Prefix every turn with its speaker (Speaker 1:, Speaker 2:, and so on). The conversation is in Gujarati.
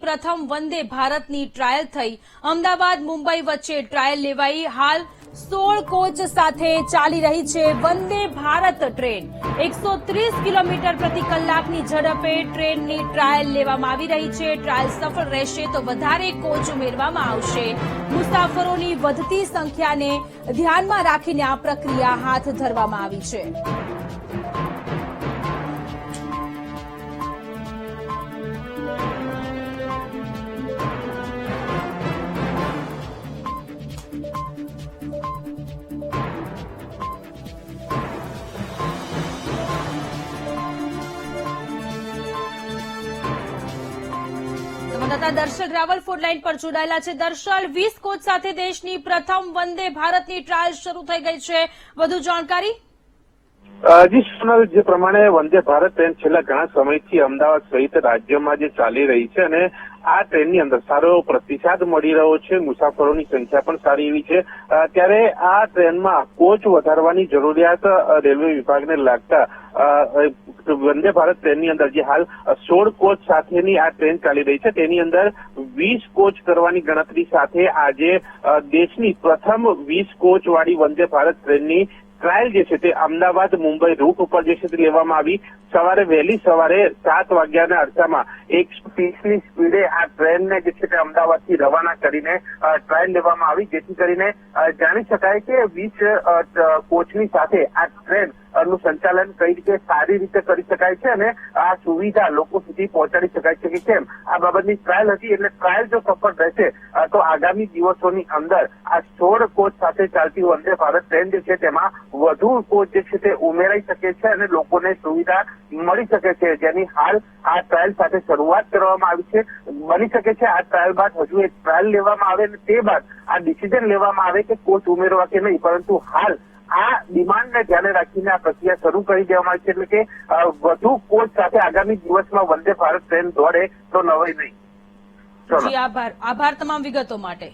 Speaker 1: પ્રથમ વંદે ભારતની ટ્રાયલ થઈ। અમદાવાદ મુંબઈ વચ્ચે ટ્રાયલ લેવાઈ। હાલ 16 કોચ સાથે ચાલી રહી છે વંદે ભારત ટ્રેન। 130 કિલોમીટર પ્રતિ કલાકની ઝડપે ટ્રેનની ટ્રાયલ લેવામાં આવી રહી છે। ટ્રાયલ સફળ રહેશે તો વધારે કોચ ઉમેરવામાં આવશે। મુસાફરોની વધતી સંખ્યાને ધ્યાનમાં રાખીને આ પ્રક્રિયા હાથ ધરવામાં આવી છે। સંવાદદાતા દર્શલ રાવલ ફૂડ લાઇન પર જોડાયેલા છે। દર્શલ, 20 કોચ સાથે દેશની પ્રથમ વંદે ભારતની ટ્રાયલ શરૂ થઈ ગઈ છે, વધુ જાણકારી?
Speaker 2: જી સોનલ, જે પ્રમાણે વંદે ભારત ટ્રેન છેલ્લા ઘણા સમયથી અમદાવાદ સહિત રાજ્યમાં જે ચાલી રહી છે અને આ ટ્રેનની અંદર સારો પ્રતિસાદ મળી રહ્યો છે, મુસાફરોની સંખ્યા પણ સારી એવી છે, ત્યારે આ ટ્રેનમાં કોચ વધારવાની જરૂરિયાત રેલવે વિભાગને લાગતા વંદે ભારત ટ્રેનની અંદર જે હાલ 16 કોચ સાથેની આ ટ્રેન ચાલી રહી છે તેની અંદર 20 કોચ કરવાની ગણતરી સાથે આજે દેશની પ્રથમ 20 કોચ વાળી વંદે ભારત ટ્રેનની ટ્રાયલ જે છે તે અમદાવાદ મુંબઈ રૂટ ઉપર જે છે તે લેવામાં આવી। વહેલી સવારે 7 વાગ્યાના અરસામાં 130ની સ્પીડે આ ટ્રેનને જે છે તે અમદાવાદથી રવાના કરીને ટ્રાયલ લેવામાં આવી, જેથી કરીને જાણી શકાય કે 20 કોચની સાથે આ ટ્રેન નું સંચાલન કઈ રીતે સારી રીતે કરી શકાય છે અને આ સુવિધા લોકો સુધી પહોંચાડી શકાય છે કે કેમ, આ બાબતની ટ્રાયલ હતી। એટલે ટ્રાયલ જો સફળ રહેશે તો આગામી દિવસોની અંદર આ 16 કોચ સાથે ચાલતી વંદે ભારત ટ્રેન જે છે તેમાં વધુ કોચ જે છે તે ઉમેરાઈ શકે છે અને લોકોને સુવિધા મળી શકે છે, જેની હાલ આ ટ્રાયલ સાથે શરૂઆત કરવામાં આવી છે। બની શકે છે આ ટ્રાયલ બાદ હજુ એક ટ્રાયલ લેવામાં આવે અને તે બાદ આ ડિસિઝન લેવામાં આવે કે કોચ ઉમેરવા કે નહીં, પરંતુ હાલ આ ડિમાન્ડને ધ્યાને રાખીને આ પ્રક્રિયા શરૂ કરી દેવામાં આવી છે, એટલે કે વધુ કોચ સાથે આગામી દિવસમાં વંદે ભારત ટ્રેન દોડે તો નવાઈ નહીં।
Speaker 1: જી આભાર તમામ વિગતો માટે।